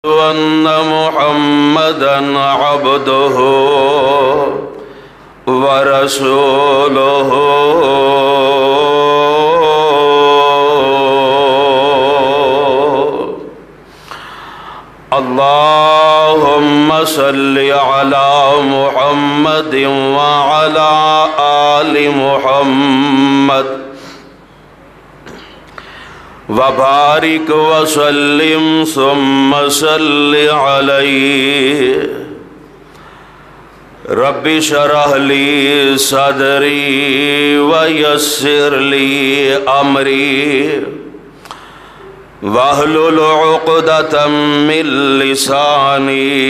وأن محمدًا عبده ورسوله اللهم صل على محمد وعلى آل محمد وبارك وسلم ثم صل عليه رب اشرح لي صدري ويسر لي أمري واحلل عقدة من لساني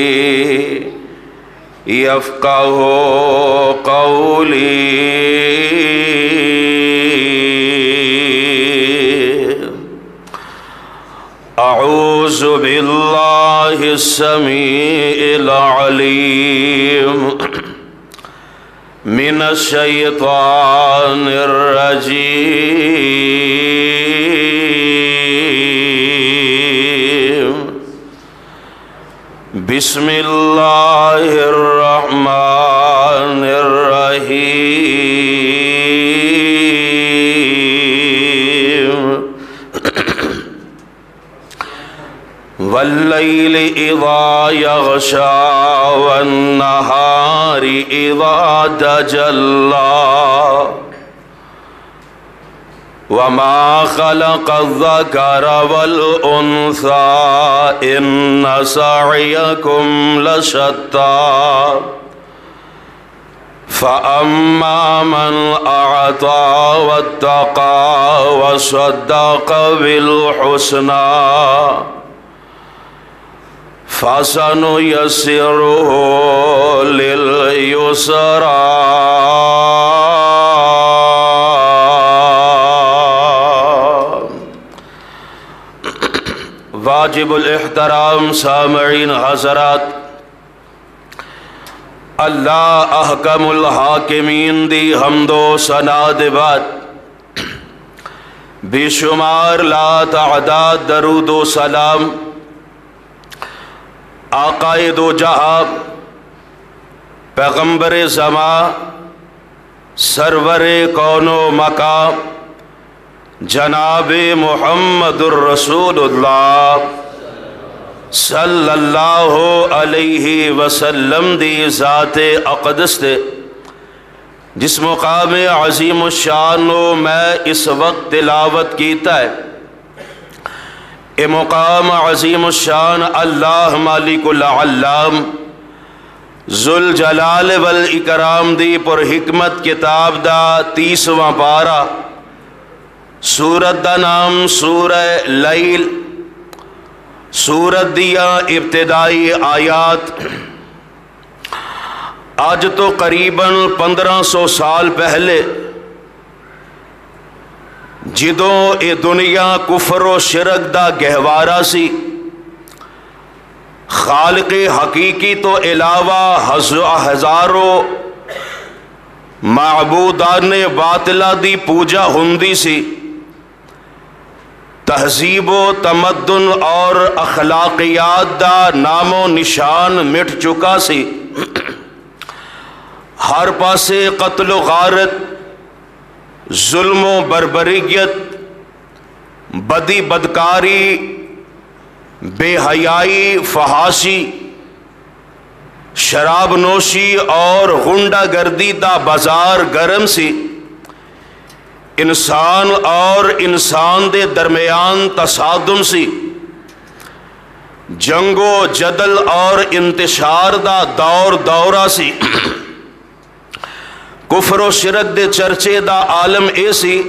يفقهوا قولي أعوذ بالله السميع العليم من الشيطان الرجيم بسم الله الرحمن الرحيم والليل إذا يغشى والنهار إذا تجلى وما خلق الذكر والأنثى إن سعيكم لشتى فأما من أعطى واتقى وصدق بالحسنى فسنيسره لليسرى واجب الاحترام سامعین حضرات، اللہ احکم الحاکمین دی حمد و ثنا دے بعد بے شمار لا تعداد درود و سلام آقائے دو جہاں پیغمبر زمان سرور کون و مقام جناب محمد الرسول اللہ صلی اللہ علیہ وسلم دی ذات اقدس دے جس مقام عظیم الشان میں اس وقت تلاوت کیتا ہے، اے مقام عظیم الشان اللہ مالک العلام ذوالجلال والاکرام دی پر حکمت کتاب دا 30واں پارہ، سورت دا نام سورہ لیل، سورت دیا ابتدائی آیات آج تو قریباً 1500 سال پہلے جدوں اے دنیا کفر و شرک دا گہوارہ سی، خالق حقیقی تو علاوہ ہزاروں معبودان باطلہ دی پوجا ہندی سی، تہذیب و تمدن اور اخلاقیات دا نام و نشان مٹ چکا سی، ہر پاسے قتل و غارت، ظلم و بربریت، بدی بدکاری، بے حیائی، فحاشی، شراب نوشی اور غنڈہ گردی دا بازار گرم سی، انسان اور انسان دے درمیان تصادم سی، جنگ و جدل اور انتشار دا دورہ سی، کفر و شرک دے چرچے دا عالم اے سی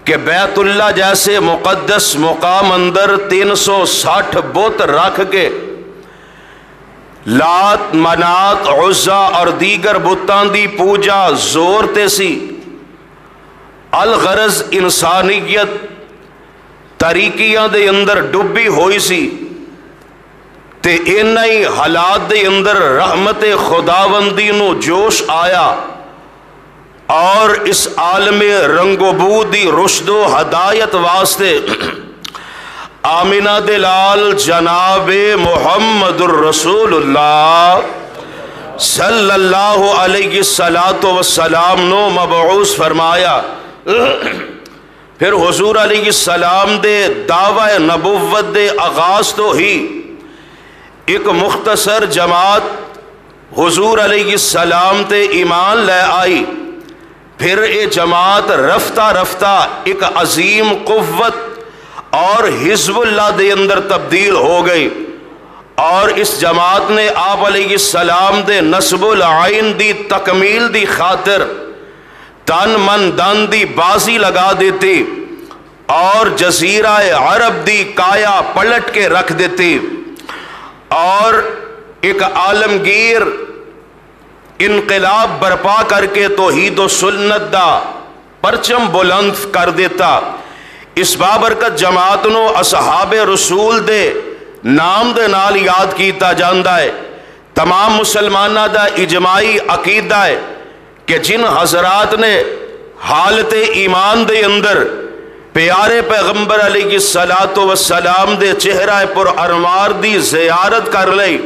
کہ بیت اللہ جیسے مقدس مقام اندر 360 بت رکھ کے لات، منات، عزا اور دیگر بتاں دی پوجا زور تے سی، الغرض انسانیت طریقیاں دے اندر ڈبی ہوئی سی، تے انہی حالات دے اندر رحمت خداوندی نو جوش آیا اور اس عالم رنگ و بو دی رشد و ہدایت واسطے آمینہ دلال جناب محمد الرسول اللہ صلی اللہ علیہ السلام نو مبعوث فرمایا۔ پھر حضور علیہ السلام دے دعوی نبوت دے آغاز تو ہی ایک مختصر جماعت حضور علیہ السلام تے ایمان لے آئی، پھر یہ جماعت رفتہ رفتہ ایک عظیم قوت اور حزب اللہ دے اندر تبدیل ہو گئی، اور اس جماعت نے آپ علیہ السلام دے نصب العین دی تکمیل دی خاطر تن من دن دی بازی لگا دیتی اور جزیرہ عرب دی کایا پلٹ کے رکھ دیتی، اور ایک عالمگیر انقلاب برپا کر کے توحید و سنت دا پرچم بلند کر دیتا۔ اس بابرکت جماعت نو اصحاب رسول دے نام دے نال یاد کیتا جاندا ہے۔ تمام مسلمانہ دا اجماعی عقیدہ ہے کہ جن حضرات نے حالت ایمان دے اندر پیارے پیغمبر علیہ السلام دے چہرہ پر انوار دی زیارت کر لئی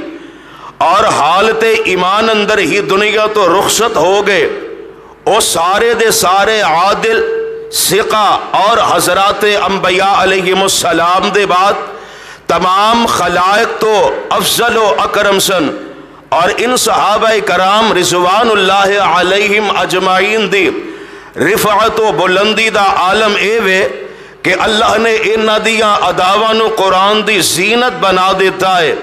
اور حالت ایمان اندر ہی دنیا تو رخصت ہو گئے، وہ سارے دے سارے عادل ثقہ اور حضرات انبیاء علیہ السلام دے بعد تمام خلائق تو افضل و اکرم سن، اور ان صحابہ کرام رضوان اللہ علیہم اجمعین دی رفعت و بلندی دا عالم اے وے کہ اللہ نے انہاں دیاں اداواں نو قرآن دی زینت بنا دیتا ہے،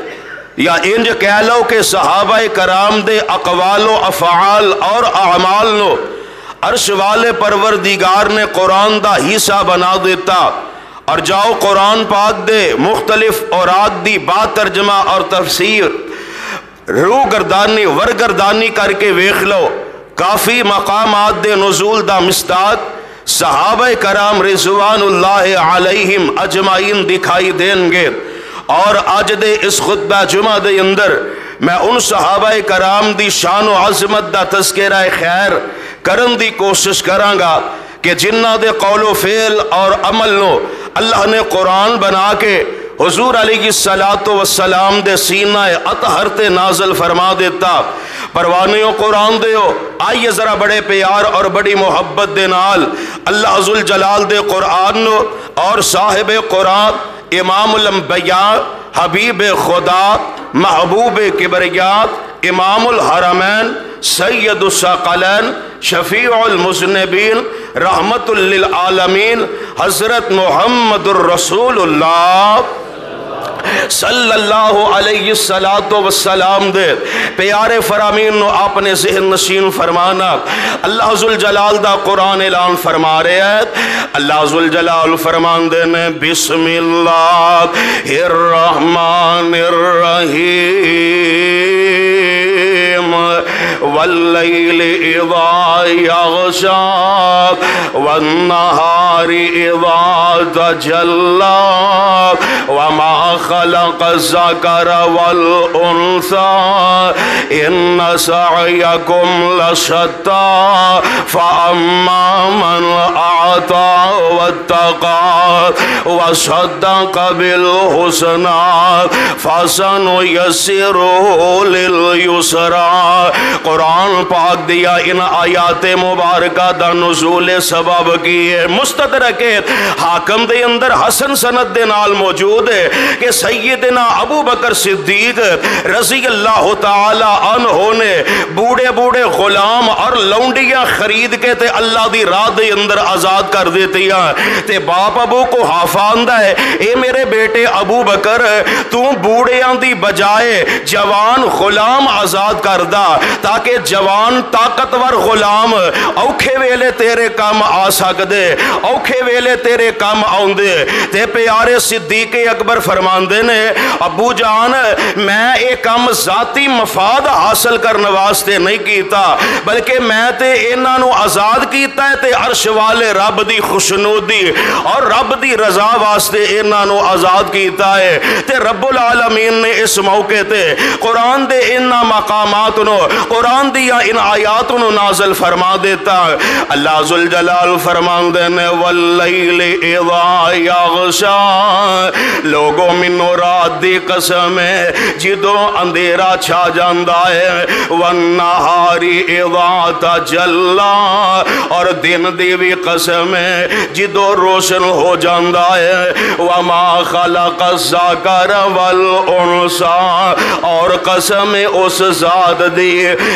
یا انج کہہ لو کہ صحابہ کرام دے اقوال و افعال اور اعمال نو عرش والے پروردگار نے قرآن دا حصہ بنا دیتا۔ اور جاؤ قرآن پاک دے مختلف اوراق دی بات ترجمہ اور تفسیر روح گردانی ورگردانی کر کے ویکھ لو، کافی مقامات دے نزول دا مصداق صحابہ کرام رضوان اللہ علیہم اجمعین دکھائی دیں گے۔ اور آج دے اس خطبہ جمعہ دے اندر میں ان صحابہ کرام دی شان و عظمت دا تذکرہ خیر کرن دی کوشش کراں گا کہ جنہ دے قول و فعل اور عمل نو اللہ نے قرآن بنا کے حضور علیہ السلام دے سینہ اطہر تے نازل فرما دیتا۔ پروانیوں قرآن دیو، آئیے ذرا بڑے پیار اور بڑی محبت دے نال اللہ ذوالجلال دے قرآن نو اور صاحب قرآن امام الانبیاء حبیب خدا محبوب کبریات امام الحرمین سید الثقلین شفیع المذنبین رحمت للعالمین حضرت محمد الرسول اللہ صلی اللہ علیہ السلام دے پیارے فرامین نو اپنے ذہن نشین فرمانا۔ اللہ ذوالجلال دا قرآن اعلان فرما رہے ہیں، اللہ ذوالجلال فرمان دے نے بسم اللہ الرحمن الرحیم واللیل اذا یغشا والنہار اذا تجلی وما خلق الذکر والانثى ان سعیکم لشتی فاما من اعطى واتقى وصدق بالحسنى فسنيسره لليسرى۔ قرآن پاک دیا ان آیات مبارکہ دا نزول سبب کیے مستدرک حاکم دے اندر حسن سند دے نال موجود ہے کہ سیدنا ابو بکر صدیق رضی اللہ تعالی عنہ نے بوڑے بوڑے غلام اور لونڈیاں خرید کے تے اللہ دی راہ دے اندر آزاد کر دیتی ہیں، تے باپ ابو کو حافاندہ ہے اے میرے بیٹے ابو بکر تو بوڑیاں دی بجائے جوان غلام آزاد کر دا تاکہ جوان طاقتور غلام اوکھے ویلے تیرے کام آ سکدے، اوکھے ویلے تیرے کام آؤندے۔ تے پیارے صدیق اکبر فرماندے نے ابو جان میں ایک کام ذاتی مفاد حاصل کرنے واسطے نہیں کیتا بلکہ میں تے انہاں نو آزاد کیتا ہے تے عرش والے رب دی خوشنودی اور رب دی رضا واسطے انہاں نو آزاد کیتا ہے۔ تے رب العالمین نے اس موقع تے قرآن دے انہاں مقامات نو قرآن دیا ان آیات نو نازل فرما دیتا اللہ ذوالجلال فرماندے نے واللیل اذا یغشا لوگوں منو رات دی قسم ہے جدوں اندھیرا چھا جاندا ہے والنہار اذا تجلا اور دن دی بھی قسم ہے جدوں روشن ہو جاندا ہے وما خلق الذکر والانثى اور قسم اس ذات دی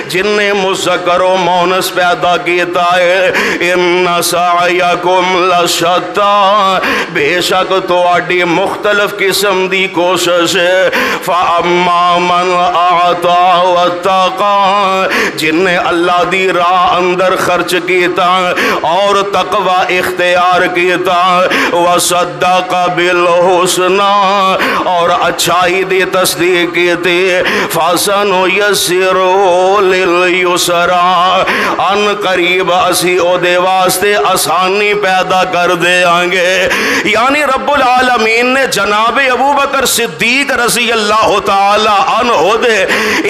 جن نے مذکر و مونس پیدا کیتا ہے ان سعیکم لشتا بے شک تواڈی مختلف قسم دی کوشش ہے فاما من اعطا واتقى جن نے اللہ دی راہ اندر خرچ کیتا اور تقوی اختیار کیتا وصدق بالحسنى اور اچھائی دی تصدیق کیتی فَسَنُيَسِّرُهُ لِلْيُسْرَى ان قریب اسی او دے واسطے آسانی پیدا کر دے آنگے یعنی رب العالمین نے جناب ابو بکر صدیق رضی اللہ تعالی عنہ دے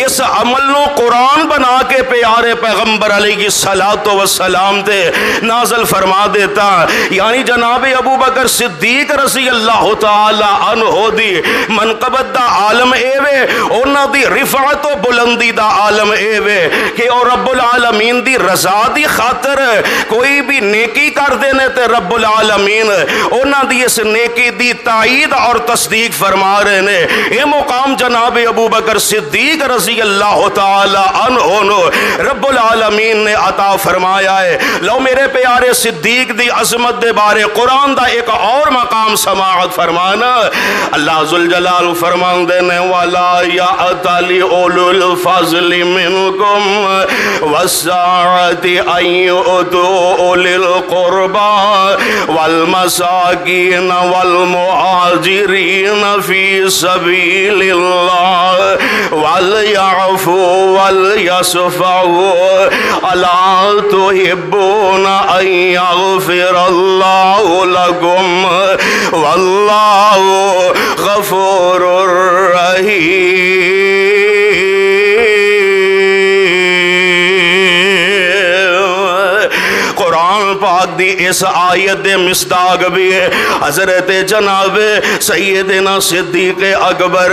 اس عمل نو قرآن بنا کے پیارے پیغمبر علیہ السلام تے نازل فرما دیتا یعنی جناب ابو بکر صدیق رضی اللہ تعالی عنہ دی منقبت دا عالم ایوے اونا دی رفعت و بلندی دا عالم ایوے کہ او رب العالمین دی رضا دی خاطر کوئی بھی نیکی کر دینے تے رب العالمین اونا دی اس نیکی دی تائید اور تصدیق فرما رہے نے یہ مقام جناب ابو بکر صدیق رضی اللہ تعالی عنہ رب العالمین نے عطا فرمایا ہے لو میرے پیارے صدیق دی عظمت دے بارے قرآن دا ایک اور مقام سماعت فرمانا اللہ ذوالجلال فرمان دینے والا یأتلی اولو الفضل منکم والساعت ان یؤتوا اولی القربى والمساکین والمہاجرین فی سبیل اللہ ولیعفوا ولیصفحوا الا تحبون ان یغفر اللہ لکم واللہ غفور رحیم قرآن پاک دی اس آیت دے مصداق بھی ہے حضرت جناب سیدنا صدیق اکبر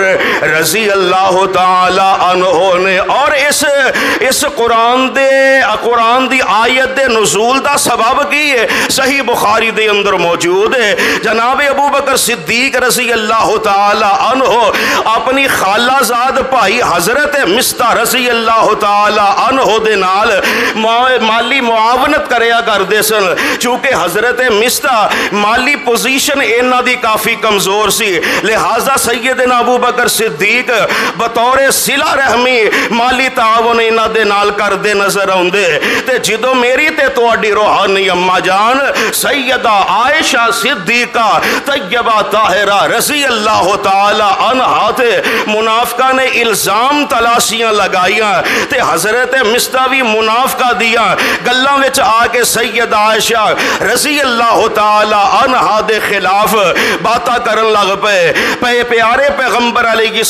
رضی اللہ تعالی عنہ نے اور اس قرآن دی آیت دے نزول دا سبب کی ہے صحیح بخاری دے اندر موجود ہے جناب ابو بکر صدیق رضی اللہ تعالی عنہ اپنی خالہ زاد بھائی حضرت مستہ رضی اللہ تعالی عنہ دے نال مالی معاونت کریا کر دے سن چونکہ حضرت مستہ مالی پوزیشن اینا دی کافی کمزور سی لہذا سیدنا ابو بکر صدیق بطور صلہ رحمی مالی تعاون اینا دے نال کر دے نظر آندے تے جدو میری تے تواڈی روحانی اماں جان سیدہ عائشہ صدیقہ طیبہ طاہرہ رضی اللہ تعالی عنہا تے منافقہ نے الزام تلاشیاں لگائیاں تے حضرت مستہ بھی منافقہ دیا گلاں وچ آ کے سیدہ عائشہ رضی اللہ تعالی عنہا دے خلاف باتا کرن لگ پے پیارے پیغمبر علیہ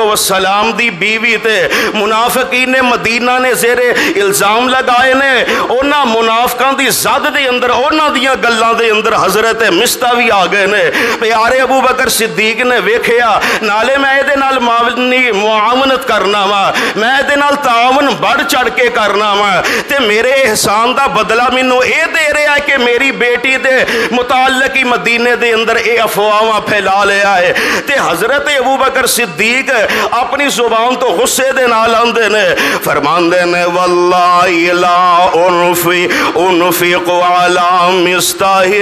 السلام دی بیوی تے منافقین مدینہ نے زیر الزام لگائے نے اونا منافقان دی زد دے اندر اونا دیا گلاں دے اندر حضرت مستہ بھی آ گئے نے پیارے ابو بکر صدیق نے ویکھیا نالے میں دے نال معاونت کرنا وا میں دے نال تعاون بڑھ چڑھ کے کرنا وا تے میرے احسان دا بدلہ مینوں اے دے رہا ہے کہ میری بیٹی دے متعلقی مدینے دے اندر اے افواہاں پھیلا لیا ہے تے حضرت ابو بکر صدیق اپنی زبان تو غصے دے نال آندے نے فرماندے نے واللہ لا انفق علی مستح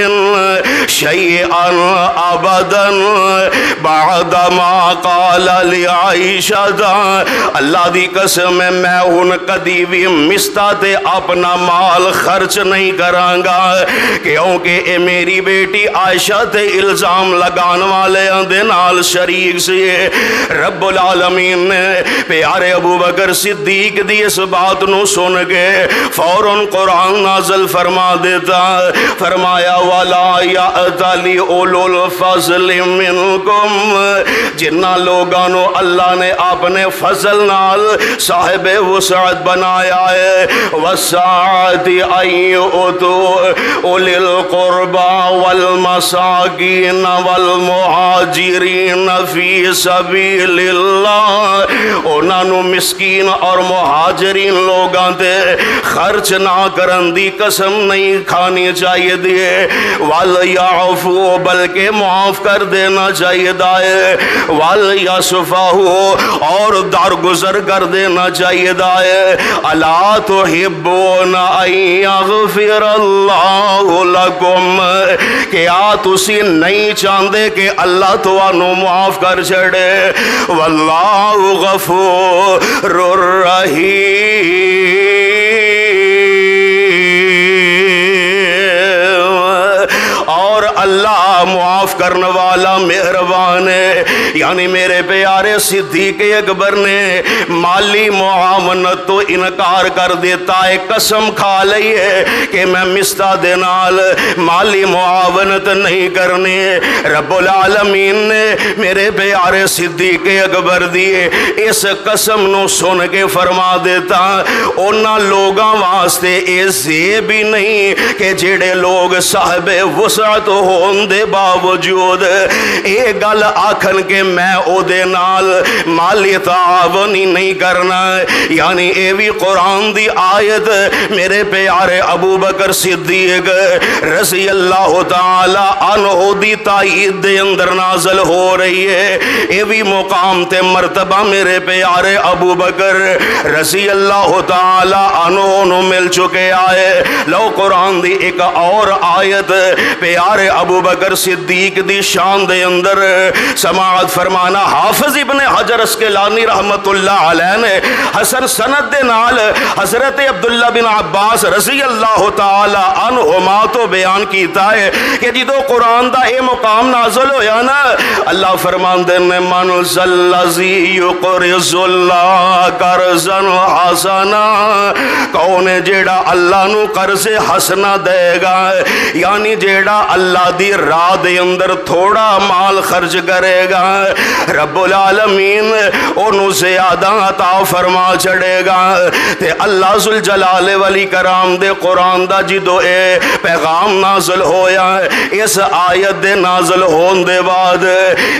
شیئا ابدا بعد ما قال لعائشہ اللہ دی قسم میں ہن کدی بھی مستح تے اپنا مال خرچ نہیں کراں گا کیونکہ اے میری بیٹی عائشہ تے الزام لگان والے دے نال شریک سی۔ رب العالمین نے پیارے ابو بکر صدیق دی اس بات نو سن کے فوراً قرآن نازل فرما دیتا، فرمایا وَلَا يَأْتَلِ أُولُو الْفَضْلِ مِنْكُمْ، جنہ لوگانو اللہ نے اپنے فضل نال صاحب وسعت بنایا ہے، وَالسَّعَةِ أَن يُؤْتُوا أُولِي الْقُرْبَى وَالْمَسَاكِينَ وَالْمُهَاجِرِينَ فِي سَبِيلِ اللَّهِ، انہاں نو مسکین اور مہاجرین لوگاں تے خرچ نہ کرن دی قسم نہیں کھانی چاہیے دیے، وَلْيَعْفُوا، بلکہ معاف کر دینا چاہیے دائے، وَلْيَصْفَحُوا، اور درگزر کر دینا چاہیے دائے، أَلَا تُحِبُّونَ أَن يَغْفِرَ اللَّهُ لَكُمْ، کیا تسی نہیں چاہندے کہ اللہ توانو معاف کر چھڑے، وَاللَّهُ غَفُورٌ رَحِيمٌ، اور اللہ معاف کرنے والا مہربان ہے۔ یعنی میرے پیارے صدیق اکبر نے مالی معاونت تو انکار کر دیتا ہے، قسم کھا لئی ہے کہ میں مستا دے نال مالی معاونت نہیں کرنی۔ رب العالمین نے میرے پیارے صدیق اکبر دیے اس قسم نو سن کے فرما دیتا، انہاں لوگاں واسطے ایسے بھی نہیں کہ جڑے لوگ صاحب وسعت ہون دے باوجود اے گل آکھن کہ میں او دے نال مالی تعاون ہی نہیں کرنا، یعنی اے بھی قرآن دی آیت میرے پیارے ابو بکر صدیق رضی اللہ تعالی عنہ دی تائید دے اندر نازل ہو رہی ہے۔ اے بھی مقام تے مرتبہ میرے پیارے ابو بکر رضی اللہ تعالی عنہ نو مل چکے آئے۔ لو قرآن دی ایک اور آیت پیارے ابو بکر صدیق دی شان دے اندر سماعت فرمانا، حافظ ابن حجر اسقلانی رحمت اللہ علیہ نے حسن سند دے نال حضرت عبداللہ بن عباس رضی اللہ تعالی عنہما تو بیان کیتا ہے کہ جدو قرآن دا اے مقام نازل ہویا نا، اللہ فرمان دے نے من ذلذی یقرض اللہ قرضا حسنا، کون جیڑا اللہ نو قرض حسنا دے گا، یعنی جیڑا اللہ دی راہ دے اندر تھوڑا مال خرچ کرے گا، رب العالمین انہوں زیادہ عطا فرما چڑھے گا۔ تے اللہ ذوالجلال والاکرام دے قرآن دا جدو اے پیغام نازل ہویا ہے، اس آیت دے نازل ہون دے بعد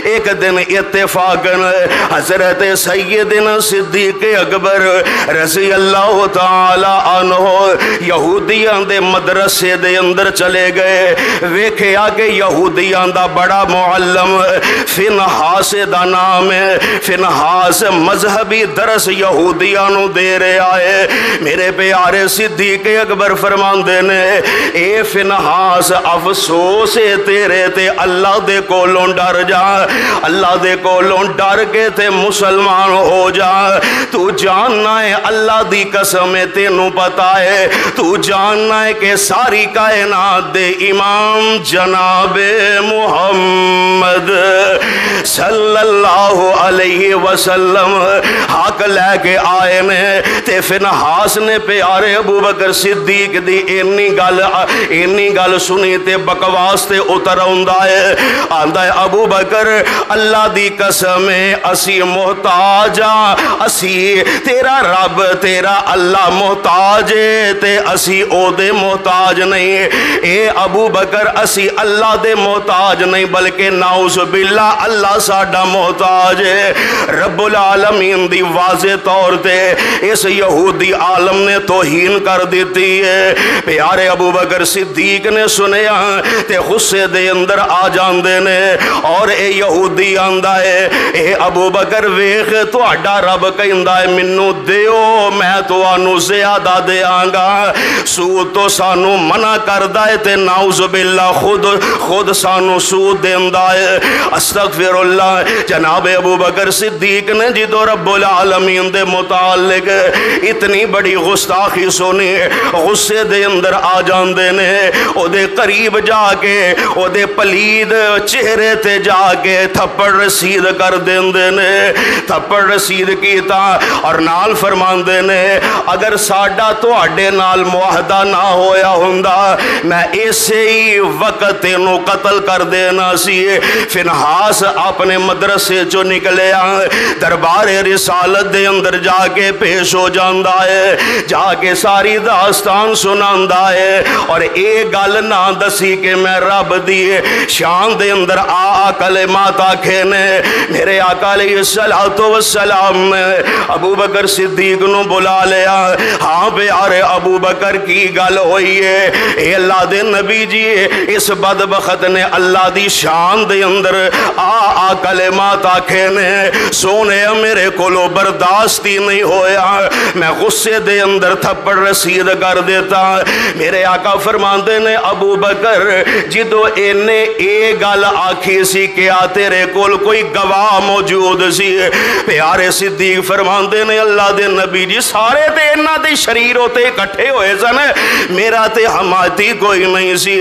ایک دن اتفاقاً حضرت سیدنا صدیق اکبر رضی اللہ تعالی عنہ یہودیاں دے مدرسے دے اندر چلے گئے، ویکھیا کہ یہودیاں دا بڑا معلم فنحاس دا نام ہے، فنحاس مذہبی درس یہودیاں نو دے رہے آئے۔ میرے پیارے صدیق اکبر فرماندے نے، اے فنحاس افسوس ہے تیرے تے اللہ دے کولوں ڈر جا، اللہ دے کولوں ڈر کے تے مسلمان ہو جا، تو جاننا ہے اللہ دی قسم ہے تینوں پتا ہے، تو جاننا ہے کہ ساری کائنات دے امام جناب محمد صلی اللہ علیہ وسلم حق لے کے آئے نے، تے فنحاس نے پیارے ابو بکر صدیق دی اینی گل سنی تے بکواس تے اتر آندہ ہے ابو بکر اللہ دی قسم اسی محتاجا، اسی تیرا رب تیرا اللہ محتاج تے اسی او دے محتاج نہیں، اے ابو بکر اسی اللہ دے محتاج نہیں بلکہ نعوذ باللہ اللہ ساڈا محتاج ہے۔ رب العالمین دی واضح طور تے اس یہودی عالم نے توہین کر دیتی ہے۔ پیارے ابو بکر صدیق نے سنیا تے غصے دے اندر آ جاندے نے، اور اے یہودی آندا ہے، اے ابو بکر ویخ تہاڈا رب کہندا ہے منو دیو میں تانوں زیادہ دیاں گا، سود تو سانو منع کردا ہے تے نعوذ باللہ خود سانو سود دیندا ہے۔ استغفر اللہ۔ جناب ابو بکر صدیق صدیق نے جدو رب العالمین دے متعلق اتنی بڑی گستاخی سنی غصے دے اندر آ جاندے نے او دے قریب جا کے او دے پلید چہرے تے جا کے تھپڑ رسید کر دیندے نے تھپڑ رسید کیتا اور نال فرماندے نے اگر ساڈا تواڈے نال معاہدہ نہ ہویا ہوندا میں اسے ہی وقت تینوں قتل کر دینا سی۔ فنحاس اپنے مدرسے چو نکلیا دربار رسالت دے اندر جا کے پیش ہو جاندا ہے جا کے ساری داستان سناندا ہے اور ایک گل نہ دسی کہ میں رب دی شان دے اندر کلمات آکھے نے۔ میرے آقا علیہ السلام نے ابو بکر صدیق نو بلا لیا، ہاں پیارے ابو بکر کی گل ہوئی ہے؟ اے اللہ دے نبی جی اس بدبخت نے اللہ دی شان دے اندر کلمات آکھے نے، سونے میرے کولو برداشتی نہیں ہویا، میں غصے دے اندر تھپڑ رسید کر دیتا۔ میرے آقا فرماندے نے ابو بکر جدو اینے اے گل آکھی سی کیا تیرے کول کوئی گواہ موجود سی؟ پیارے صدیق فرماندے نے اللہ دے نبی جی سارے تے انہاں دے شریر ہوتے اکٹھے ہوئے سن، میرا تے حمایتی کوئی نہیں سی۔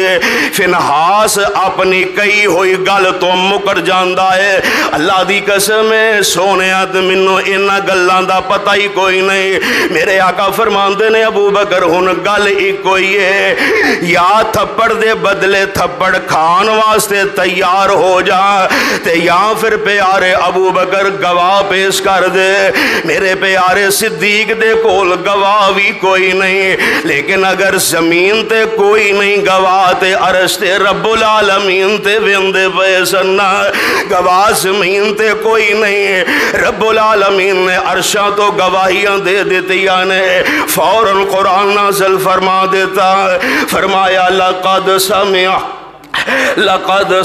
فنحاس اپنی کئی ہوئی گل تو مکر جاندا ہے، اللہ دی قسم ہے سونے مینوں انہاں گلاں دا پتہ ہی کوئی نہیں۔ میرے آقا فرماندے نے ابو بکر ہن گل ایک ہوئی ہے، یا تھپڑ دے بدلے تھپڑ کھان واسطے تیار ہو جا تے یا پھر پیارے ابو بکر گواہ پیش کر دے۔ میرے پیارے صدیق دے کول گواہ بھی کوئی نہیں، لیکن اگر زمین تے کوئی نہیں گواہ تے عرش تے رب العالمین تے ویندے پئے سن، گواہ زمین تے کوئی نہیں، رب العالمین نے عرشاں تو گواہیاں دے دیتیاں نے۔ فوراً قرآن نازل فرما دیتا، فرمایا لقد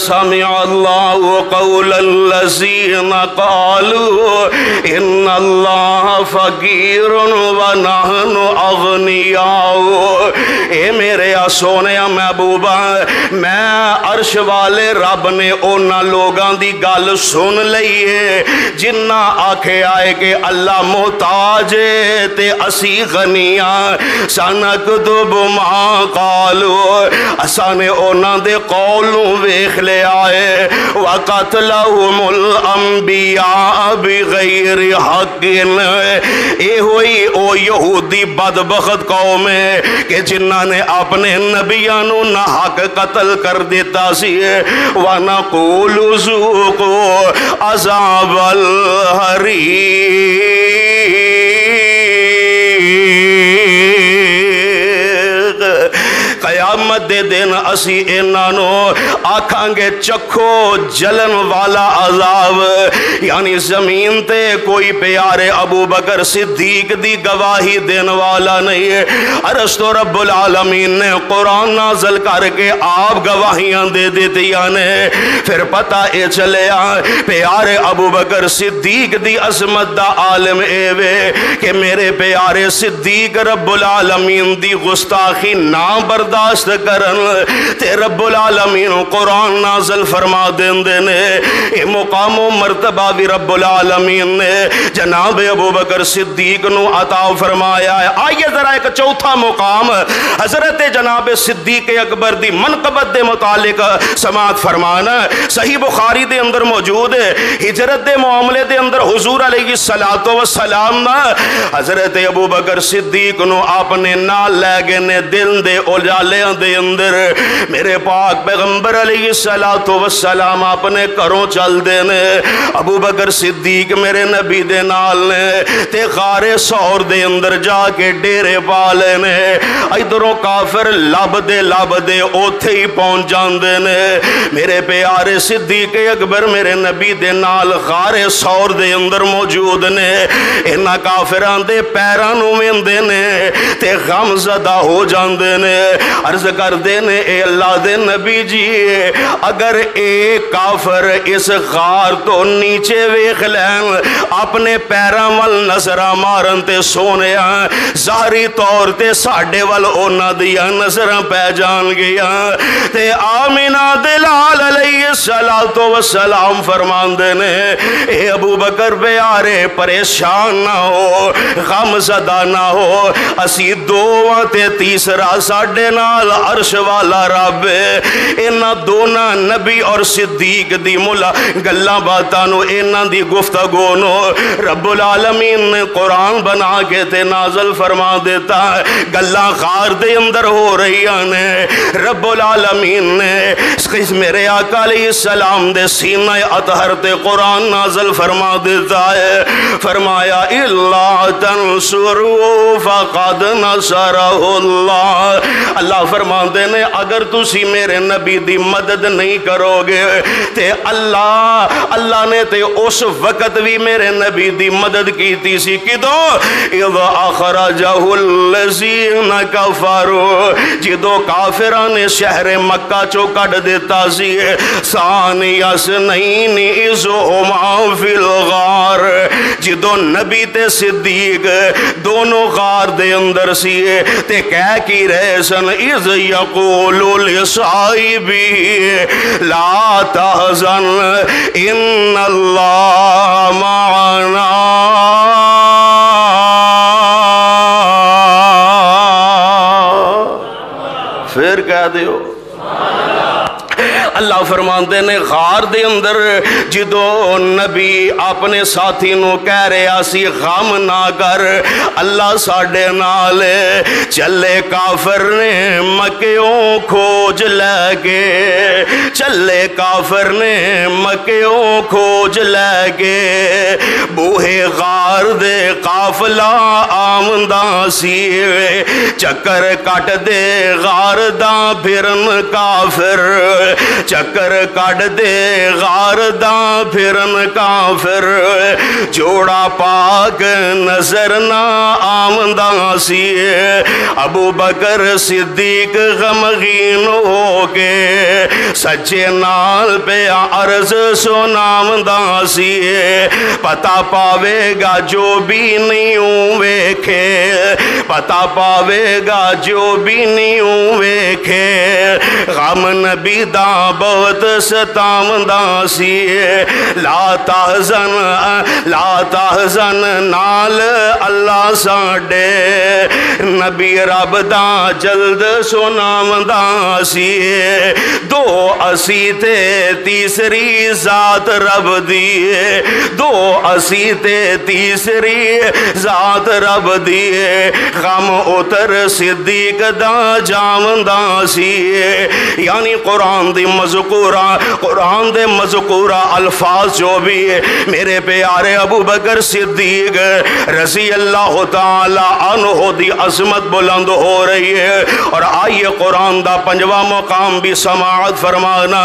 سمع اللہ قول الذین قالوا ان اللہ فقیر ونحن اغنیاء۔ اے میرے سونے محبوبہ، میں عرش والے رب نے اونا لوگاں دی گل سن لئیے جنہ آکھے آئے کہ اللہ محتاج تے اسی غنیاں، سنکتب ما قالوا، اسانے اونا دے قولوں ویخ لے آئے، وَقَتْلَهُمُ الْأَنْبِيَاءَ بِغَيْرِ حَقٍ۔ اے ہوئی او یہودی بدبخت قوم ہے کہ جنہاں نے اپنے نبیانوں نہ حق قتل کر دیتا سی۔ وَنَقُولُ ذُوقُوا عَذَابَ الْحَرِيقِ۔ قیامت دے دن اسی انہوں آکھاں گے چکھو جلن والا عذاب، یعنی زمین تے کوئی پیارے ابو بکر صدیق دی گواہی دین والا نہیں ہے، عرش تو رب العالمین نے قرآن نازل کر کے آپ گواہیاں دے دیتیاں نے۔ پھر پتہ اے چلیا پیارے ابو بکر صدیق دی عظمت دا عالم اے وے کہ میرے پیارے صدیق رب العالمین دی گستاخی نہ برداشت کرن تے رب العالمین قرآن نازل فرما دیندے نے۔ اے مقام و مرتبہ بھی رب العالمین نے جناب ابو بکر صدیق نو عطا فرمایا ہے۔ آئیے ذرا ایک چوتھا مقام حضرت جناب صدیق اکبر دی منقبت دے متعلق سماعت فرمانا۔ صحیح بخاری دے اندر موجود ہے، ہجرت دے معاملے دے اندر حضور علیہ السلام حضرت ابو بکر صدیق نو اپنے نال لے گئے نے دل دے اجالیاں دے اندر۔ میرے پاک پیغمبر علیہ السلام اپنے گھروں چل دے نے، ابو بکر صدیق میرے نبی دے نال نے تے غار سور دے اندر جا کے ڈیرے پا لے نے۔ ادھروں کافر لب دے اوتھے ہی پہنچ جاندے نے۔ میرے پیارے صدیق اکبر میرے نبی دے نال غار سور دے اندر موجود نے۔ انہاں کافران دے پیراں نوں ویندے نے تے غم زدہ ہو جاندے نے، عرض کر دے نے اے اللہ دے نبی جی اگر ایک کافر اس غار تو نیچے ویکھ لین اپنے پیراں ول نظراں مارن تے سونے ظاہری طور تے ساڈے ول انہاں دیاں نظراں پہ جان گیاں تے آمینہ دلال علیہ السلام فرماندے نے اے ابو بکر پر پیارے پریشان نہ ہو، غم زدہ نہ ہو، اسی دوواں تے تیسرا ساڈے نال عرش والا رب انہاں دونوں نبی اور صدیق دی ملا گلاں باتاں نو انہاں دی گفتگو نو رب العالمین نے قرآن بنا کے تے نازل فرما دیتا ہے۔ گلاں غار دے اندر ہو رہی نے، رب العالمین نے میرے آقا علیہ السلام دے سینہ اطہر تے قرآن نازل فرما دیتا ہے، فرمایا اِلَّا تَنْصُرُوا فَقَدْ نَصَرَهُ اللَّهُ، اللہ فرماندے نے اگر تسی میرے نبی دی مدد نہیں کرو گے تے اللہ نے تے اس وقت بھی میرے نبی دی مدد کیتی سی، کدوں اِذْ أَخْرَجَهُ الَّذِينَ كَفَرُوا، جدو کافران نے شہر مکہ چو کٹ دیتا سی، ثانی اثنین اذ ہما فی الغار، جدو نبی تے صدیق دونوں غار دے اندر سی تے کہہ کی رہے سن، اذ یقول لصاحبہ لا تحزن ان اللہ معنا، پھر کہہ دیو اللہ فرماندے نے غار دے اندر جدو نبی اپنے ساتھی نو کہہ رہا سی غم نہ کر اللہ ساڈے نال، چلے کافر نے مکیوں کھوج لے کے، چلے کافر نے مکیوں کھوج لے کے، بوہے غار دے قافلہ آمدہ سی، چکر کٹ دے غار دا پھرن کافر، چکر کٹ دے غار دا پھرن کافر، جوڑا پاک نظر نہ آمدہ سی، ابو بکر صدیق غمگین ہو کے سچے نال پہ عرض سنامدہ سی، پتا پاوے گا جو بھی نہیں ویکھے، پتا پاوے گا جو بھی نہیں ویکھے، غم نبی دا بہت ستامدہ سی، لا تحزن نال اللہ ساڈے، نبی رب دا جلد سنامدہ سی، دو اسی تے تیسری ذات رب دی، دو اسی تے تیسری ذات رب دی، غم اتر صدیق دا جامدہ سی، یعنی قرآن دی مذکورہ، قرآن دے مذکورہ الفاظ جو بھی میرے پیارے ابو بکر صدیق رضی اللہ تعالی عنہ دی عظمت بلند ہو رہی ہے، اور آئیے قرآن دا پنجواں مقام بھی سماعت فرمانا،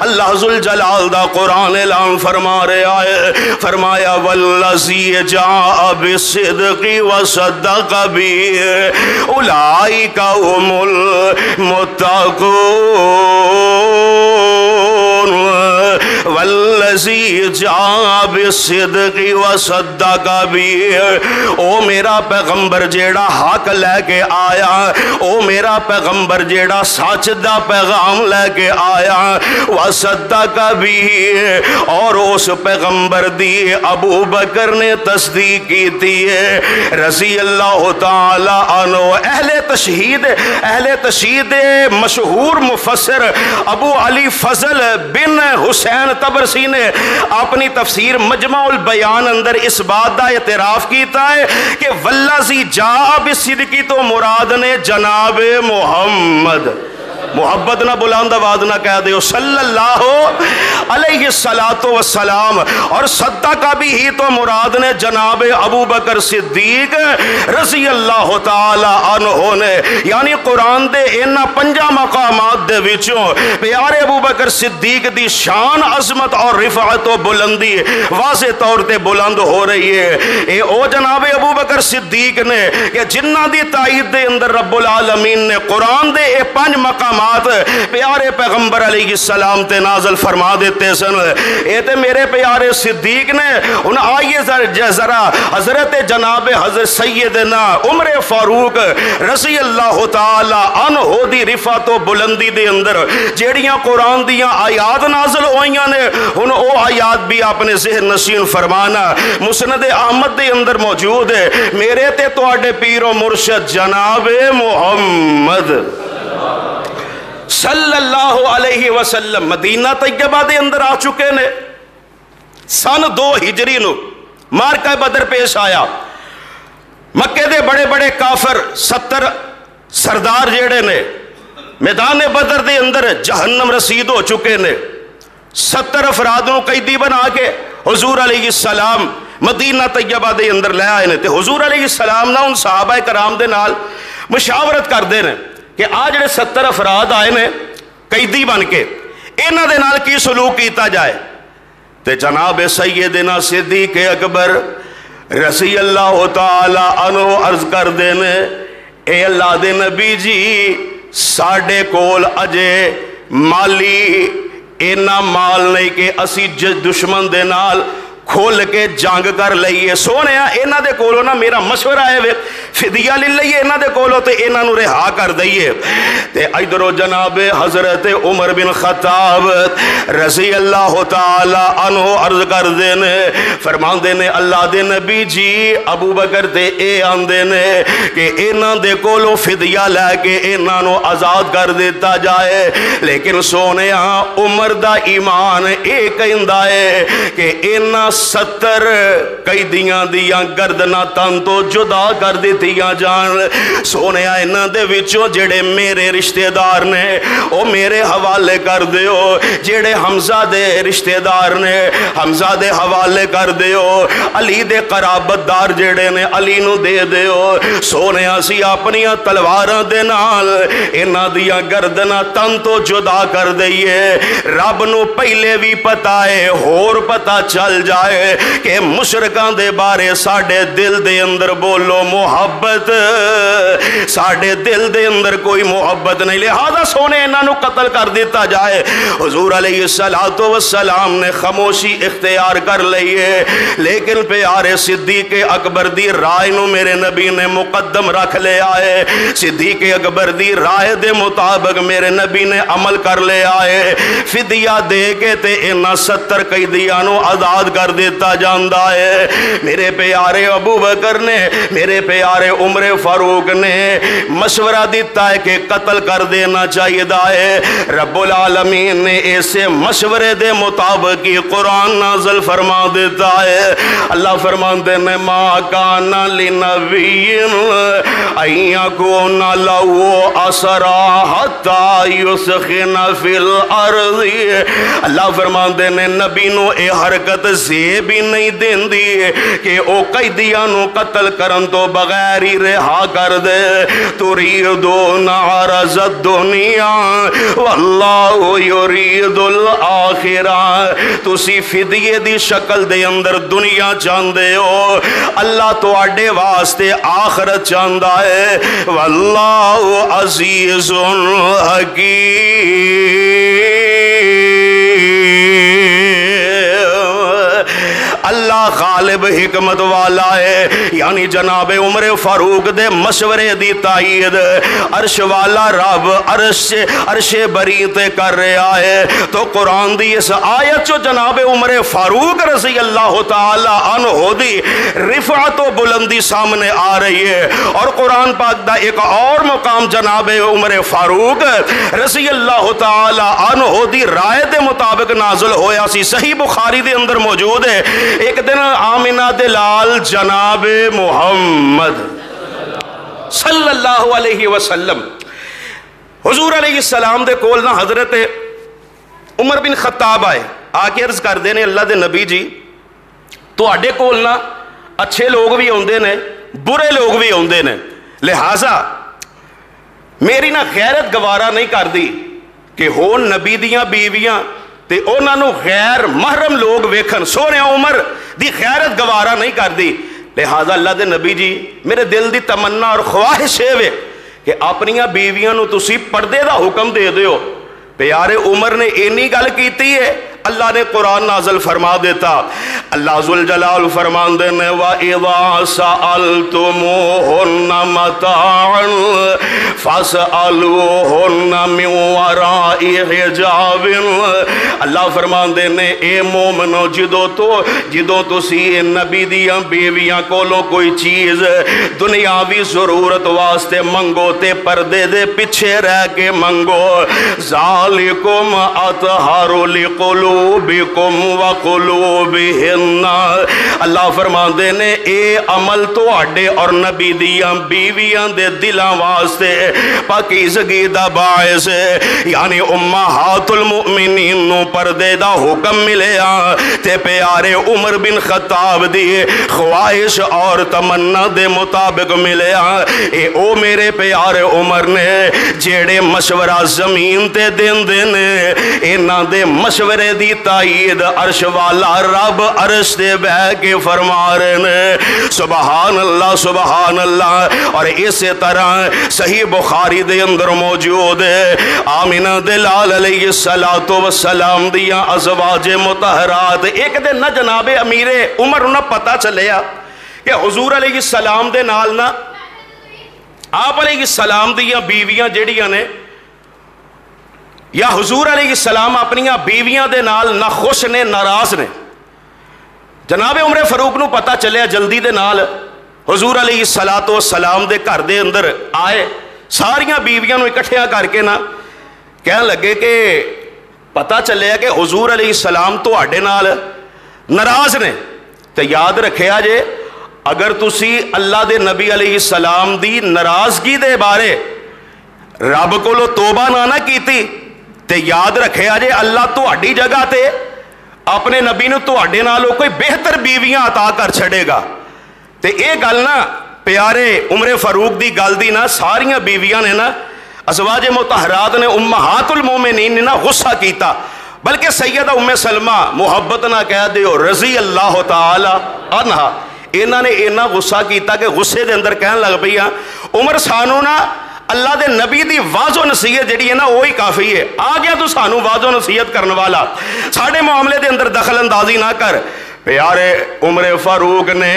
اللہ ذوالجلال دا قرآن اعلان فرما رہا ہے، فرمایا والذی جاء بالصدق وصدق به اولئک هم المتقون، والذی جاء بالصدق وصدق به، او میرا پیغمبر جیڑا حق لے کے آیا، او میرا پیغمبر جیڑا سچ دا پیغام لے کے آیا، وصدق به، اور اس پیغمبر دی ابو بکر نے تصدیق کی تھی رضی اللہ تعالی عنہ۔ اہل تشہید مشہور مفسر ابو علی فضل بن حسین طبرسی نے اپنی تفسیر مجمع البیان اندر اس بات دا اعتراف کیتا ہے کہ والذی جاء بالصدق تو مراد نے جناب محمد، محبت نہ بلند آواز نہ کہہ دیو صلی اللہ علیہ السلام، اور صدق بھی ہی تو مراد نے جناب ابو بکر صدیق رضی اللہ تعالی عنہ نے، یعنی قرآن دے انہاں پنجا مقامات دے وچوں پیارے ابو بکر صدیق دی شان عظمت اور رفعت و بلندی واضح طور تے بلند ہو رہی ہے۔ اے او جناب ابو بکر صدیق نے کہ جنہ دی تائید دے اندر رب العالمین نے قرآن دے اے پنج مقامات احکامات پیارے پیغمبر علیہ السلام تے نازل فرما دیتے سن. اے تے میرے پیارے صدیق نے. ان آئیے ذرا حضرت جناب حضرت سیدنا عمر فاروق رضی اللہ تعالی عنہ دی رفعت و بلندی دے اندر جیڑیاں قرآن دیاں آیات نازل ہوئیاں نے ان او آیات بھی آپ نے ذہن نشین فرمانا. مسند احمد دے اندر موجود ہے. میرے تے تواڈے پیر و مرشد جناب محمد صلی اللہ علیہ وسلم مدینہ طیبہ دے اندر آ چکے نے. سن 2 ہجری نو مارکہ بدر پیش آیا. مکے دے بڑے بڑے کافر 70 سردار جیڑے نے میدان بدر دے اندر جہنم رسید ہو چکے نے. 70 افراد نو قیدی بنا کے حضور علیہ السلام مدینہ طیبہ دے اندر لے آئے نے. تے حضور علیہ السلام نا ان صحابہ کرام دے نال مشاورت کر دے نے کہ آج جڑے 70 افراد آئے نے قیدی بن کے انہاں دے نال کی سلوک کیتا جائے. تے جناب سیدنا صدیق اکبر رضی اللہ تعالی عنہ عرض کر دینے اے اللہ دے نبی جی ساڑھے کول اجے مالی اینا مال نہیں کہ اسی دشمن دے نال کھول کے جنگ کر لئیے. سونے اینا دے کولو نا میرا مشورہ ہے فدیہ لے لئیے اینا دے کولو تے اینا نو رہا کر دئیے. تے ادھرو جناب حضرت عمر بن خطاب رضی اللہ تعالی عنہ عرض کر دینے فرمان دینے اللہ دے نبی جی ابو بکر تے اے آن دینے کہ اینا دے کولو فدیہ لے کے اینا نو آزاد کر دیتا جائے. لیکن سونے عمر دا ایمان ایک اندہ ہے کہ اینا 70 قیدیاں دیاں گردنا تن تو جدا کر دیتیاں جان. سونے انہاں دے وچوں جڑے میرے رشتہ دار نے او میرے حوالے کر دیو. جڑے حمزہ دے رشتہ دار نے حمزہ دے حوالے کر دیو. علی دے قرابت دار جڑے نے علی نو دے دیو. سونے اسی اپنیاں تلواراں دے نال انہاں دیاں گردنا تن تو جدا کر دئیے. رب نو پہلے بھی پتہ ہے ہور پتہ چل جائے کہ مشرکان دے بارے ساڑھے دل دے اندر بولو محبت ساڑھے دل دے اندر کوئی محبت نہیں. لہذا سونے انہاں نو قتل کر دیتا جائے. حضور علیہ السلام نے خاموشی اختیار کر لئیے. لیکن پیارے صدیق اکبر دی رائے نو میرے نبی نے مقدم رکھ لے آئے. صدیق اکبر دی رائے دے مطابق میرے نبی نے عمل کر لے آئے. فدیہ دے کے تے انہاں 70 قیدیاں نو آزاد کر دیتا جاندہ ہے. میرے پیارے ابو بکر نے میرے پیارے عمر فاروق نے مشورہ دیتا ہے کہ قتل کر دینا چاہیے دائے. رب العالمین نے ایسے مشورے دے مطابق کی قرآن نازل فرما دیتا ہے. اللہ فرماتے ہیں ما کان لنبی ان یکون لہ اسری حتی یسخن فی الارض. اللہ فرماتے ہیں نبی نو اے حرکت سے بھی نہیں دین دی کہ او قیدیاں نو قتل کرن تو بغیر ہی رہا کر دے. تریدون عرض الدنیا واللہ یرید الاخرہ. تسی فدیے دی شکل دے اندر دنیا چاندے ہو اللہ تو اڈے واسطے آخرت چاندہ ہے. واللہ عزیز حکیم. اللہ غالب حکمت والا ہے. یعنی جناب عمر فاروق دے مشورے دی تائید عرش والا رب عرش بری تے کر رہا ہے. تو قرآن دی اس آیت چو جناب عمر فاروق رضی اللہ تعالی عنہ دی رفعت و بلندی سامنے آ رہی ہے. اور قرآن پاک دا ایک اور مقام جناب عمر فاروق رضی اللہ تعالی عنہ دی رائے دے مطابق نازل ہویا سی. صحیح بخاری دے اندر موجود ہے. ایک دن آمنہ دلال جناب محمد صلی اللہ علیہ وسلم حضور علیہ السلام دے کول نہ حضرت عمر بن خطاب آئے. آ کے عرض کر دینے اللہ دے نبی جی تو آڈے کول نہ اچھے لوگ بھی ہوندے نے برے لوگ بھی ہوندے نے. لہٰذا میری نہ غیرت گوارا نہیں کر دی کہ ہون نبی دیاں بیویاں تے اونا نو غیر محرم لوگ ویکھن. سونے عمر دی غیرت گوارا نہیں کر دی. لہذا اللہ دے نبی جی میرے دل دی تمنا اور خواہش ہے کہ اپنیاں بیویاں نو تسی پردے دا حکم دے دیو. پیارے عمر نے اینی گل کیتی ہے, اللہ نے قرآن نازل فرما دیتا. اللہ ذوالجلال فرمان دینے وَإِذَا سَأَلْتُمُوهُنَّ مَتَاعًا فَاسْأَلُوهُنَّ مِنْ وَرَاءِ حِجَابٍ. اللہ فرمان دینے اے مومنو جدوں تسی نبی دیاں بیویاں کولوں کوئی چیز دنیاوی ضرورت واسطے منگو تے پردے دے پیچھے رہ کے منگو. ذالکم اطہر لقلوبکم وقلوبہن. اللہ فرمان دینے اے عمل تواڈے اور نبی دیاں بیویاں دے دلاں واسطے پاکیزگی دا باعث ہے. یعنی امہات المؤمنین نو پردے دا حکم ملیا تے پیارے عمر بن خطاب دی خواہش اور تمنا دے مطابق ملیا. اے او میرے پیارے عمر نے جیڑے مشورہ زمین تے دین دینے اینا دے مشورے دی تائید عرش والا رب عرش دے بہ کے فرما رہے نے. سبحان اللہ سبحان اللہ. اور اسی طرح صحیح بخاری دے اندر موجود ہے آمینہ دلال علیہ السلام دیاں ازواج مطہرات. ایک دن نہ جناب امیر عمر نہ پتہ چلیا کہ حضور علیہ السلام دے نال نہ آپ علیہ السلام دیاں بیویاں جڑیاں نے یا حضور علیہ السلام اپنیاں بیویاں دے نال نہ خوش نے ناراض نے. جناب عمر فاروق نو پتہ چلیا جلدی دے نال حضور علیہ السلام دے گھر دے اندر آئے ساریاں بیویاں نو اکٹھیاں کر کے نہ کہنے لگے کہ پتہ چلیا کہ حضور علیہ السلام تو آڈے نال ناراض نے. تو یاد رکھیا جے اگر تسی اللہ دے نبی علیہ السلام دی ناراضگی دے بارے رب کو لو توبہ نہ کیتی تے یاد رکھیا جے اللہ تو اڈی جگہ تے اپنے نبی نو تو اڈے نالوں کوئی بہتر بیویاں عطا کر چھڑے گا. تے اے گل نا پیارے عمر فاروق دی گل دی نا ساریاں بیویاں نے نا ازواج مطہرات نے امہات المومنین نے نا غصہ کیتا. بلکہ سیدہ ام سلمہ محبت نہ کہہ دیو رضی اللہ تعالی عنہا انہاں نے اینا غصہ کیتا کہ غصے دے اندر کہنے لگ پئی عمر سانو نا اللہ دے نبی دی واض و نصیحت جڑی ہے نا وہی کافی ہے. آ گیا تو سانو واض و نصیحت کرنے والا ساڑھے معاملے دے اندر دخل اندازی نہ کر. پیارے عمر فاروق نے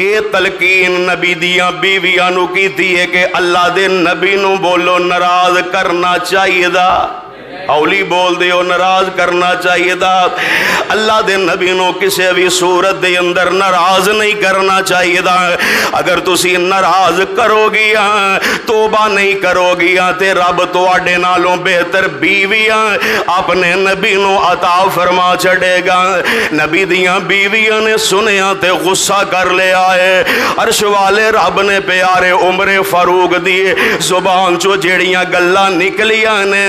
اے تلقین نبی دیاں بیویاں نو کیتی ہے کہ اللہ دے نبی نو بولو ناراض کرنا چاہیے دا. اولی بول دیو ناراض کرنا چاہیے دا. اللہ دے نبی نو کسی بھی صورت دے اندر ناراض نہیں کرنا چاہیے دا. اگر تسی ناراض کرو گیا توبہ نہیں کرو گیا تے رب تو آڈے نالوں بہتر بیویاں اپنے نبی نو عطا فرما چھڑے گا. نبی دیاں بیویاں نے سنیا تے غصہ کر لے آئے. عرش والے رب نے پیارے عمر فاروق دی زبان چو جیڑیاں گلاں نکلیاں نے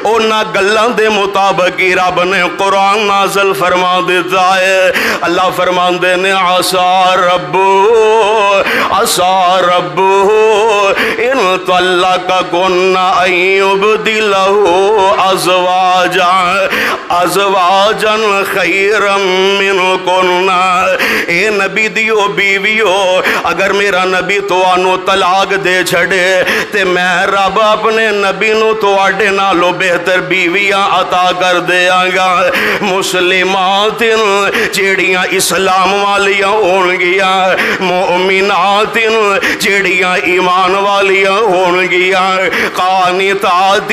اونا گلاں دے مطابق ہی رب نے قرآن نازل فرما دیتا ہے. اللہ فرمان دینے عسى ربه ان طلقكن ان يبدله ازواجا خيرا منكن. اے نبی دیو بیویو اگر میرا نبی توانو طلاق دے چھڑے تے میں رب اپنے نبی نو تواڈے نالو بہتر بیویاں عطا کر دیا گا. مسلمات جیڑیاں اسلام والیاں ہون گیا, مومنات جیڑیاں ایمان والیاں ہون گیا, قانتات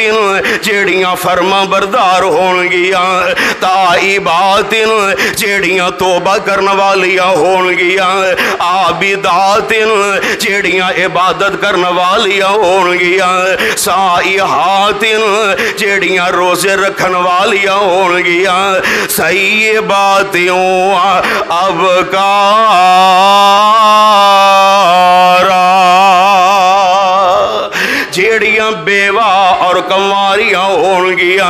جیڑیاں فرما بردار ہون گیا, تائبات جیڑیاں توبہ کرن والیاں ہون گیا, عابدات جیڑیاں عبادت کرن والیاں ہون گیا, سائحات جیڑیاں روزے رکھن والیاں ہون گیا, سیباتیوں ابکارا جیڑیاں بیوہ اور کماریاں ہون گیا.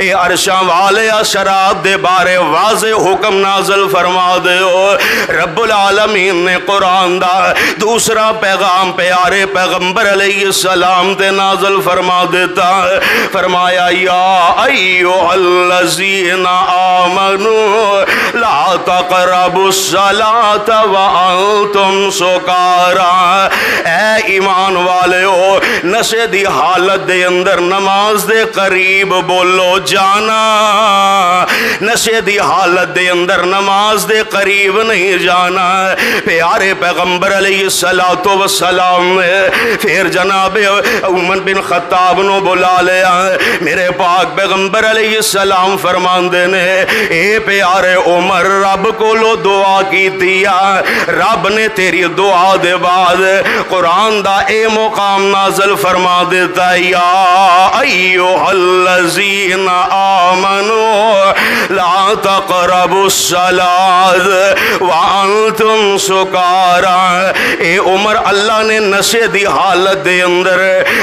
اے عرشاں والے شراب دے بارے واضح حکم نازل فرما دیو۔ رب العالمین نے قرآن دا دوسرا پیغام پیارے پیغمبر علیہ السلام تے نازل فرما دیتا ہے، فرمایا یا ایھا الذین آمنوا لا تقربوا الصلاة وانتم سکارا، اے ایمان والےو نشے دی حالت دے اندر نماز دے قریب بولو جانا، نشے دی حالت دے اندر نماز دے قریب نہیں جانا۔ پیارے پیغمبر علیہ السلام نے پھر جناب عمر بن خطاب نو بلا لیا۔ میرے پاک پیغمبر علیہ السلام فرماندے نے اے پیارے عمر رب کو لو دعا کی دیا، رب نے تیری دعا دے بعد قرآن دا اے مقام نازل فرما دیتا، یا ایھا الذین آمنوا لا تقربوا الصلاة وانتم سکارا۔ اے عمر اللہ نے نشے دی حالت دے اندر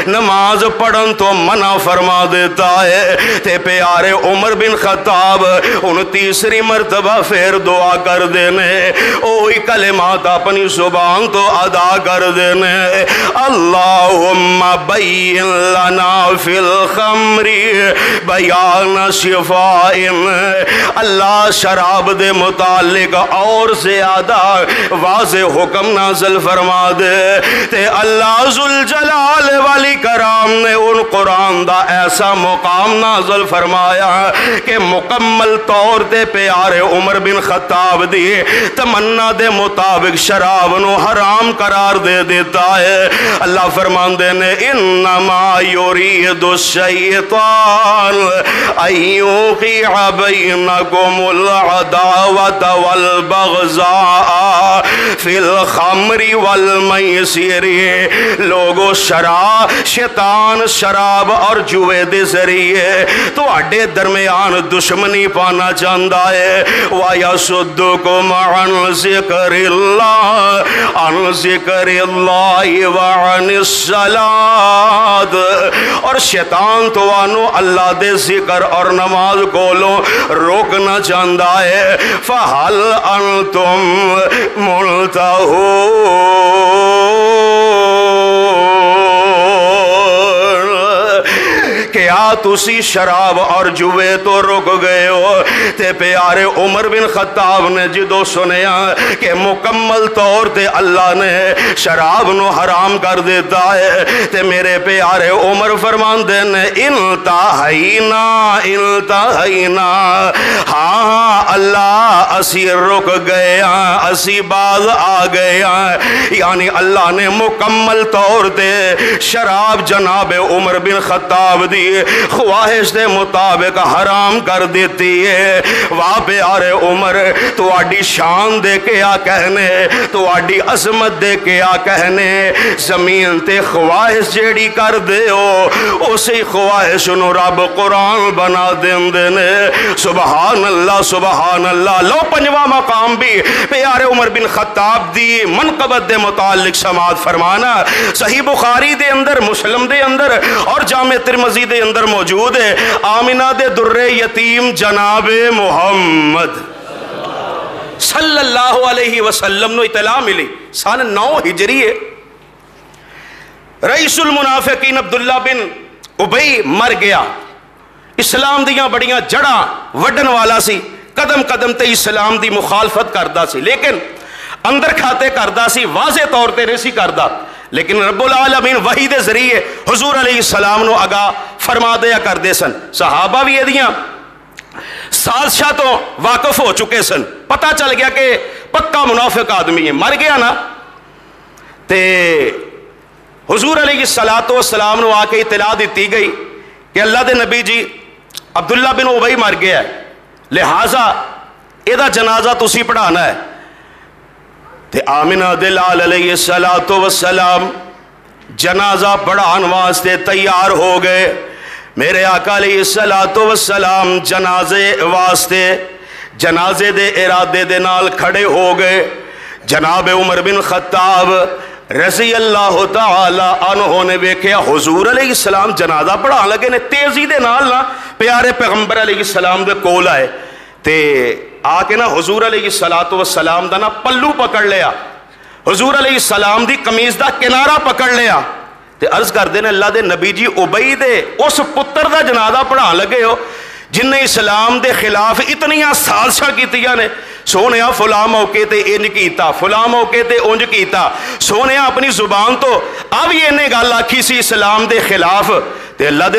نماز پڑھن تو منع فرما دیتا ہے، تے پیارے عمر بن خطاب ان تیسری مرتبہ پھر دعا کر دینے، اوہی کلمات اپنی زبان تو ادا کر دینے، اللہم بین لنا فی الخمر بیان شفاء۔ اللہ شراب دے متعلق اور زیادہ واضح حکم نازل فرما دے، تے اللہ ذوالجلال والاکرام نے ان قرآن دا ایسا مقام نازل فرمایا کہ مکمل طور تے پیارے عمر بن خطاب دی تمنا دے مطابق شراب نو حرام قرار دے دیتا ہے۔ اللہ فرماندے نے انما یرید الشیطان ان یوقع بینکم العداوۃ والبغضاء فی الخمر والمیسر۔ لوگو شیطان شراب اور جوے دے ذریعے تو اڈے درمیان دشمنی پانا چاہتا ہے، وَيَصُدُّكُمْ عَنْ ذِكْرِ اللَّهِ عَنْ ذِكْرِ اللَّهِ وَعَنِ الصَّلَاةِ، اور شیطان تو آنو اللہ دے ذکر اور نماز کولوں روکنا چاہتا ہے۔ فَهَلْ أَنْتُمْ مُنْتَهُونَ، کیا تسی شراب اور جوے تو رک گئے ہو؟ تے پیارے عمر بن خطاب نے جدو سنیا کہ مکمل طور تے اللہ نے شراب نو حرام کر دیتا ہے، تے میرے پیارے عمر فرماندے نے انتہینا انتہینا، ہاں اللہ اسی رک گئے ہاں، اسی باز آ گئے ہاں۔ یعنی اللہ نے مکمل طور تے شراب جناب عمر بن خطاب دی خواہش دے مطابق حرام کر دیتی ہے۔ واہ پیارے عمر تو آڈی شان دے کیا کہنے، تو آڈی عظمت دے کیا کہنے، زمین تے خواہش جیڑی کر دے ہو اسی خواہش انہوں رب قرآن بنا دیں دینے۔ سبحان اللہ سبحان اللہ۔ لو پنجواں مقام بھی پیارے عمر بن خطاب دی منقبت دے متعلق سماعت فرمانا، صحیح بخاری دے اندر، مسلم دے اندر اور جامع ترمذی دے اندر موجود ہے۔ آمنہ دے در یتیم جناب محمد صلی اللہ علیہ وسلم نو اطلاع ملی، سن 9 ہجری ہے، رئیس المنافقین عبداللہ بن ابی مر گیا، اسلام دیاں بڑیاں جڑاں وڈن والا سی، قدم قدم تے اسلام دی مخالفت کردہ سی، لیکن اندر کھاتے کردہ سی، واضح طور تے نہیں سی کردہ، لیکن رب العالمین وحی دے ذریعے حضور علیہ السلام نو آگاہ فرما دیا کر دے سن۔ صحابہ بھی ایدیاں سازشاں تو واقف ہو چکے سن، پتہ چل گیا کہ پکا منافق آدمی ہے، مر گیا نا، تے حضور علیہ السلام نو آ کے اطلاع دیتی گئی کہ اللہ دے نبی جی عبداللہ بن ابی مر گیا ہے، لہٰذا ایدہ جنازہ تسی پڑھانا ہے۔ تے آمنہ دے لال علیہ السلام جنازہ پڑھان واسطے تیار ہو گئے۔ میرے آقا علیہ السلام جنازے واسطے جنازے دے ارادے دے نال کھڑے ہو گئے۔ جناب عمر بن خطاب رضی اللہ تعالی عنہ نے ویکھیا حضور علیہ السلام جنازہ پڑھا لگے نے، تیزی دے نال نا پیارے پیغمبر علیہ السلام دے کول آئے تے آ کے نا حضور علیہ السلام دا نا پلو پکڑ لیا، حضور علیہ السلام دی قمیض دا کنارہ پکڑ لیا تے عرض کر دینے اللہ دے نبی جی ابئی دے اس پتر دا جنازہ پڑھا لگے ہو جن نے اسلام دے خلاف اتنیاں سازشاں کیتیاں نے، سونیا فلاں موقع تے انج کیتا، فلاں موقع تے انج کیتا، سونیا اپنی زبان تو اب یہ نے گل آکھی سی اسلام دے خلاف تے اللہ دے